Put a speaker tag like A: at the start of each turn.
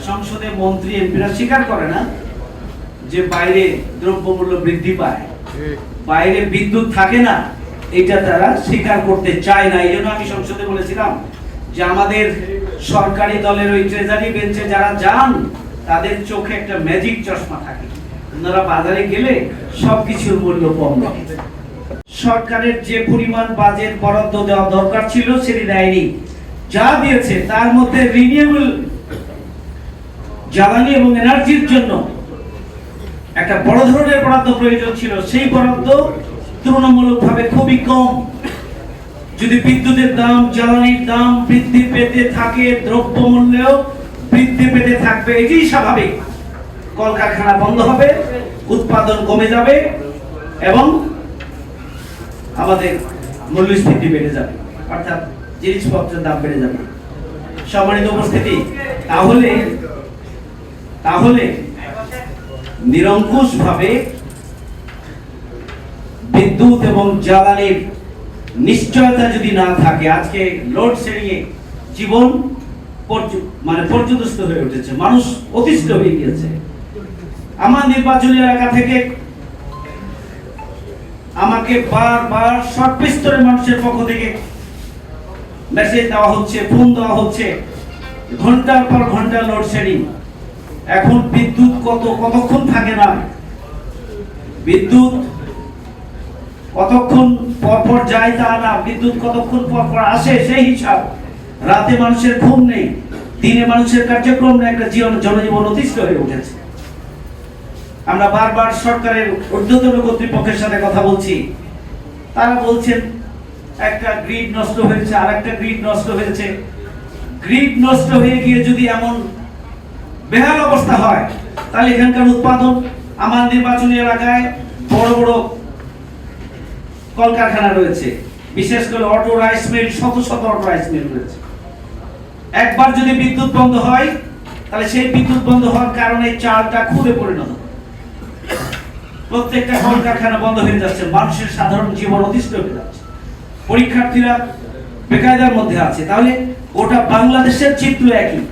A: সংসদে মন্ত্রী এমপিরা স্বীকার করে না যে বাইরে দ্রব্যমূল্য বৃদ্ধি পায়, বাইরে বিদ্যুৎ থাকে না, এটা তারা স্বীকার করতে চায় না। এই জন্য আমি সংসদে বলেছিলাম যে আমাদের সরকারি দলের ওই ট্রেজারি বেঞ্চে যারা যান তাদের চোখে একটা ম্যাজিক চশমা থাকে, ওনারা বাজারে গেলে সবকিছুর মূল্য কম থাকে। সরকারের যে পরিমাণ বাজেট বরাদ্দ দেওয়া দরকার ছিল সেটি দেয়নি। যা দিয়েছে তার মধ্যে রিনিউয়েবল জ্বালানি এবং এনার্জির জন্য একটা বড় ধরনের বরাদ্দ প্রয়োজন ছিল, সেই বরাদ্দ তুলনামূলকভাবে খুবই কম। যদি বিদ্যুতের দাম, জ্বালানির দাম বৃদ্ধি পেতে থাকে, দ্রব্যমূল্যও বৃদ্ধি পেতে থাকবে, এটাই স্বাভাবিক। কলকারখানা বন্ধ হবে, উৎপাদন কমে যাবে এবং আমাদের মূল্যস্ফীতি বেড়ে যাবে, অর্থাৎ জিনিসপত্রের দাম বেড়ে যাবে। সম্মানিত উপস্থিতি, তাহলে নিরঙ্কুশভাবে বিদ্যুৎ এবং জ্বালানির নিশ্চয়তা যদি না থাকে, আজকে লোডশেডিং এ জীবন পর্যদস্ত হয়ে উঠেছে, মানুষ অতিষ্ঠ হয়ে গিয়েছে। আমার নির্বাচনী এলাকা থেকে আমাকে বারবার সর্বস্তরের মানুষের পক্ষ থেকে মেসেজ দেওয়া হচ্ছে, ফোন দেওয়া হচ্ছে, ঘন্টার পর ঘন্টা লোডশেডিং। এখন বিদ্যুৎ কতক্ষণ থাকে না, বিদ্যুৎ কতক্ষণ পরপর যায় তা না, বিদ্যুৎ কতক্ষণ পরপর আসে সেই হিসাব। রাতে মানুষের ঘুম নেই, দিনে মানুষের কার্যক্রম নেই, একটা জনজীবন অতিষ্ঠ হয়ে উঠেছে। আমরা বারবার সরকারের ঊর্ধ্বতন কর্তৃপক্ষের সাথে কথা বলছি, তারা বলছেন একটা গ্রিড নষ্ট হয়েছে, আর একটা গ্রিড নষ্ট হয়েছে। গ্রিড নষ্ট হয়ে গিয়ে যদি এমন বেহাল অবস্থা হয়, তাহলে এখানকার উৎপাদন, আমার নির্বাচনী এলাকায় বড় বড় কলকারখানা রয়েছে, বিশেষ করে অটো রাইস মিল, শত শত অটো রাইস মিল রয়েছে। একবার যদি বিদ্যুৎ বন্ধ হয়, তাহলে সেই বিদ্যুৎ বন্ধ হওয়ার কারণে চালটা খুদে পরিণত, প্রত্যেকটা কলকারখানা বন্ধ হয়ে যাচ্ছে, মানুষের সাধারণ জীবন অতিষ্ঠ হয়ে যাচ্ছে, পরীক্ষার্থীরা বেকায়দার মধ্যে আছে। তাহলে ওটা বাংলাদেশের চিত্র একই।